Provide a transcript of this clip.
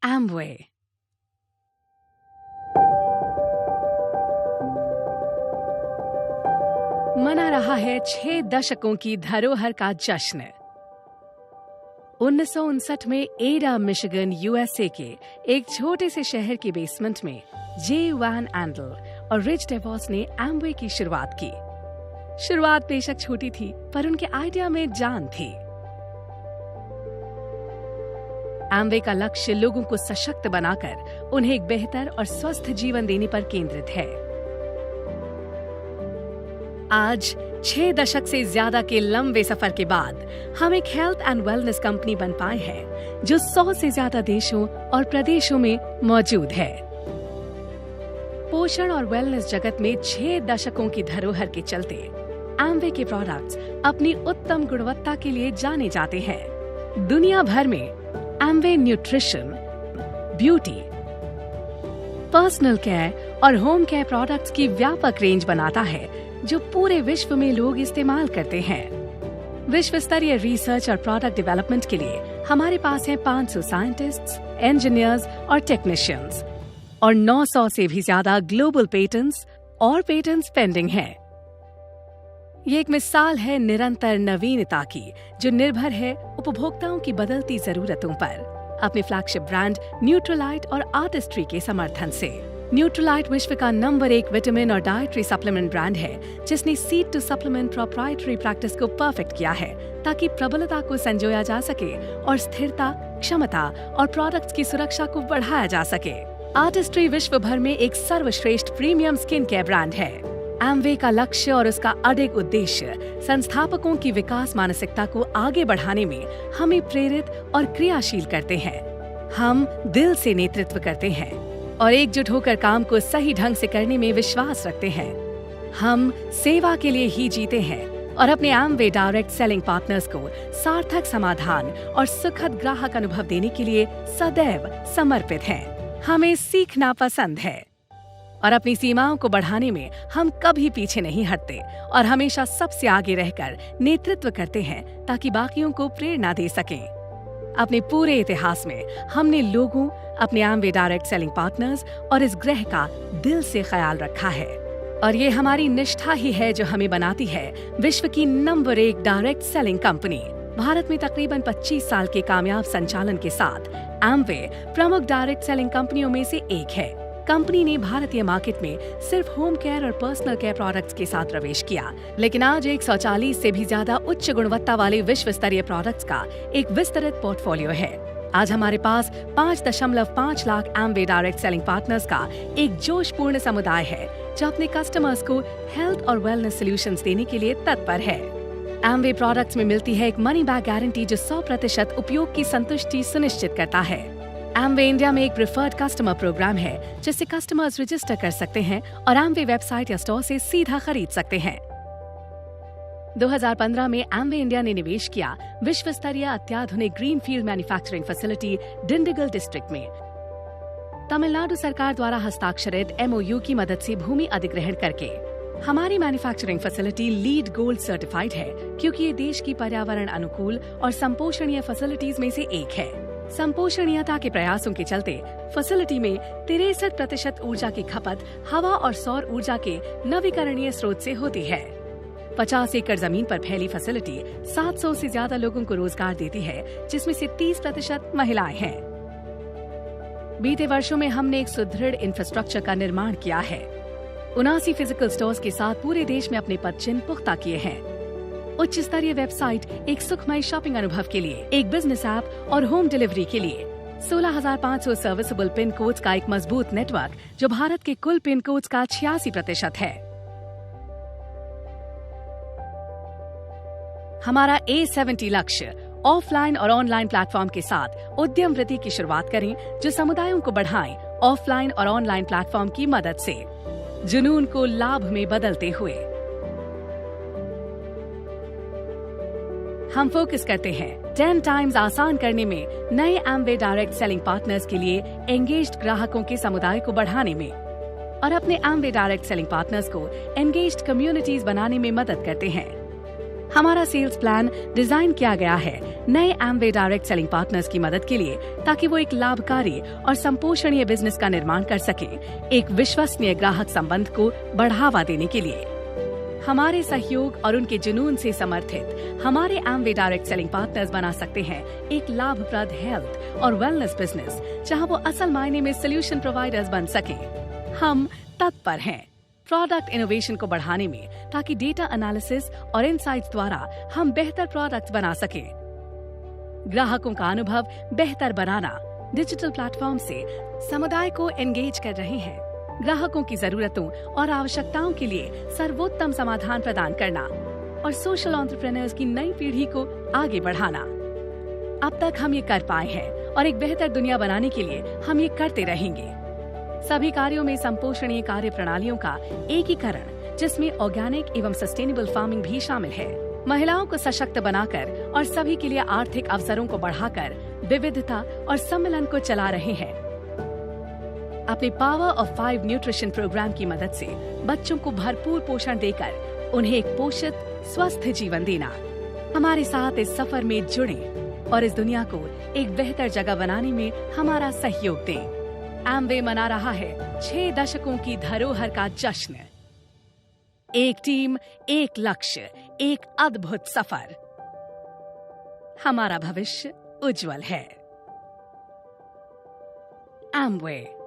एम्वे। मना रहा है 6 दशकों की धरोहर का जश्न। 1959 में एडा, मिशिगन, यूएसए के एक छोटे से शहर के बेसमेंट में जे वैन एंडल और रिच डेवॉस ने एम्वे की शुरुआत की। शुरुआत बेशक छोटी थी, पर उनके आइडिया में जान थी। एम्वे का लक्ष्य लोगों को सशक्त बनाकर उन्हें एक बेहतर और स्वस्थ जीवन देने पर केंद्रित है। आज 6 दशक से ज्यादा के लंबे सफर के बाद हम एक हेल्थ एंड वेलनेस कंपनी बन पाए हैं जो 100 से ज्यादा देशों और प्रदेशों में मौजूद है। पोषण और वेलनेस जगत में 6 दशकों की धरोहर के चलते एम्वे के प्रोडक्ट्स अपनी उत्तम गुणवत्ता के लिए जाने जाते हैं। दुनिया भर में एम्वे न्यूट्रिशन, ब्यूटी, पर्सनल केयर और होम केयर प्रोडक्ट्स की व्यापक रेंज बनाता है जो पूरे विश्व में लोग इस्तेमाल करते हैं। विश्व स्तरीय रिसर्च और प्रोडक्ट डेवलपमेंट के लिए हमारे पास हैं 500 साइंटिस्ट्स, इंजीनियर्स और टेक्नीशियंस और 900 से भी ज्यादा ग्लोबल पेटेंट्स और पेटेंट्स पेंडिंग हैं। ये एक मिसाल है निरंतर नवीनता की, जो निर्भर है उपभोक्ताओं की बदलती जरूरतों पर। अपने फ्लैगशिप ब्रांड न्यूट्रोलाइट और आर्टिस्ट्री के समर्थन से। न्यूट्रोलाइट विश्व का नंबर 1 विटामिन और डाइटरी सप्लीमेंट ब्रांड है, जिसने seed to supplement proprietary practice को परफेक्ट किया है ताकि प्रबलता को संजोया जा सके और स्थिरता, क्षमता और प्रोडक्ट्स की सुरक्षा को बढ़ाया जा सके। आर्टिस्ट्री विश्व भर में एक सर्वश्रेष्ठ प्रीमियम स्किन केयर ब्रांड है। एम्वे का लक्ष्य और उसका अडिग उद्देश्य संस्थापकों की विकास मानसिकता को आगे बढ़ाने में हमें प्रेरित और क्रियाशील करते हैं। हम दिल से नेतृत्व करते हैं और एकजुट होकर काम को सही ढंग से करने में विश्वास रखते हैं। हम सेवा के लिए ही जीते हैं और अपने एम्वे डायरेक्ट सेलिंग पार्टनर्स को सार्थक समाधान और सुखद ग्राहक अनुभव देने के लिए सदैव समर्पित हैं। हमें सीखना पसंद है और अपनी सीमाओं को बढ़ाने में हम कभी पीछे नहीं हटते और हमेशा सबसे आगे रहकर नेतृत्व करते हैं ताकि बाकियों को प्रेरणा दे सकें। अपने पूरे इतिहास में हमने लोगों, अपने एम्वे डायरेक्ट सेलिंग पार्टनर्स और इस ग्रह का दिल से ख्याल रखा है और ये हमारी निष्ठा ही है जो हमें बनाती है विश्व की number 1 direct selling company. Bharat में तकरीबन 25 साल के कामयाब संचालन के साथ एम्वे प्रमुख डायरेक्ट सेलिंग कंपनियों में से एक है। कंपनी ने भारतीय मार्केट में सिर्फ होम केयर और पर्सनल केयर प्रोडक्ट्स के साथ प्रवेश किया, लेकिन आज 140 से भी ज्यादा उच्च गुणवत्ता वाले विश्व स्तरीय प्रोडक्ट्स का एक विस्तृत पोर्टफोलियो है। आज हमारे पास 5.5 लाख एम्वे डायरेक्ट सेलिंग पार्टनर्स का एक जोशपूर्ण समुदाय है जो अपने कस्टमर्स को हेल्थ और वेलनेस सॉल्यूशंस देने के लिए तत्पर है। एम्वे प्रोडक्ट्स में मिलती है एक मनी बैक गारंटी जो 100% उपयोग की संतुष्टि सुनिश्चित करता है। एम्वे इंडिया में एक प्रिफर्ड कस्टमर प्रोग्राम है जिससे कस्टमर्स रजिस्टर कर सकते हैं और एम्वे वेबसाइट या स्टोर से सीधा खरीद सकते हैं। 2015 में एम्वे इंडिया ने निवेश किया विश्व स्तरीय अत्याधुनिक greenfield manufacturing facility Dindigul district में। तमिलनाडु सरकार द्वारा हस्ताक्षरित MOU की मदद से भूमि अधिग्रहण करके हमारी manufacturing facility lead gold certified है, क्योंकि ये देश की पर्यावरण अनुकूल और संपोषणीय फैसिलिटीज में से एक है। संपोषणीयता के प्रयासों के चलते फैसिलिटी में 63% ऊर्जा की खपत हवा और सौर ऊर्जा के नवीकरणीय स्रोत से होती है। 50 एकड़ जमीन पर फैली फैसिलिटी 700 से ज्यादा लोगों को रोजगार देती है, जिसमें से 30% महिलाएं हैं। बीते वर्षों में हमने एक सुदृढ़ इंफ्रास्ट्रक्चर का निर्माण किया है। 79 फिजिकल स्टोर्स के साथ पूरे देश में अपने पदचिन्ह पुख्ता किए हैं। उच्च स्तरीय वेबसाइट, एक सुखमय शॉपिंग अनुभव के लिए, एक बिजनेस ऐप और होम डिलीवरी के लिए 16,500 सर्विसेबल पिन कोड्स का एक मजबूत नेटवर्क जो भारत के कुल पिन कोड्स का 86% है। हमारा A70 लक्ष्य ऑफलाइन और ऑनलाइन प्लेटफॉर्म के साथ उद्यम वृद्धि की शुरुआत करें जो समुदायों को बढ़ाएं ऑफलाइन और ऑनलाइन प्लेटफॉर्म की मदद से, जुनून को लाभ में बदलते हुए। हम फोकस करते हैं 10 टाइम्स आसान करने में नए एम्वे डायरेक्ट सेलिंग पार्टनर्स के लिए एंगेज्ड ग्राहकों के समुदाय को बढ़ाने में और अपने एम्वे डायरेक्ट सेलिंग पार्टनर्स को एंगेज्ड कम्युनिटीज बनाने में मदद करते हैं। हमारा सेल्स प्लान डिजाइन किया गया है नए एम्वे डायरेक्ट सेलिंग पार्टनर्स की मदद के लिए, ताकि वो एक लाभकारी और संपोषणीय बिजनेस का निर्माण कर सकें, एक विश्वसनीय ग्राहक संबंध को बढ़ावा देने के लिए। हमारे सहयोग और उनके जुनून से समर्थित हमारे एम्वे डायरेक्ट सेलिंग पार्टनर्स बना सकते हैं एक लाभप्रद हेल्थ और वेलनेस बिजनेस, जहां वो असल मायने में सोल्यूशन प्रोवाइडर्स बन सकें। हम तत्पर हैं प्रोडक्ट इनोवेशन को बढ़ाने में, ताकि डेटा एनालिसिस और इनसाइट्स द्वारा हम बेहतर प्रोडक्ट्स बना सकें। ग्राहकों का अनुभव बेहतर बनाना, डिजिटल प्लेटफॉर्म से समुदाय को एंगेज कर रहे हैं। ग्राहकों की जरूरतों और आवश्यकताओं के लिए सर्वोत्तम समाधान प्रदान करना और सोशल एंटरप्रेन्योर्स की नई पीढ़ी को आगे बढ़ाना। अब तक हम ये कर पाए हैं और एक बेहतर दुनिया बनाने के लिए हम ये करते रहेंगे। सभी कार्यों में संपोषणीय कार्य प्रणालियों का एकीकरण, जिसमें ऑर्गेनिक एवं सस्टेनेबल फार्मिंग भी शामिल है। महिलाओं को सशक्त बनाकर और सभी के लिए आर्थिक अवसरों को बढ़ाकर विविधता और सम्मेलन को चला रहे हैं। अपने पावर ऑफ 5 न्यूट्रिशन प्रोग्राम की मदद से बच्चों को भरपूर पोषण देकर उन्हें एक पोषित स्वस्थ जीवन देना। हमारे साथ इस सफर में जुड़ें और इस दुनिया को एक बेहतर जगह बनाने में हमारा सहयोग दें। एम्वे मना रहा है 6 दशकों की धरोहर का जश्न। एक टीम, एक लक्ष्य, एक अद्भुत सफर। हमारा भविष्य उज्जवल है। एम्वे।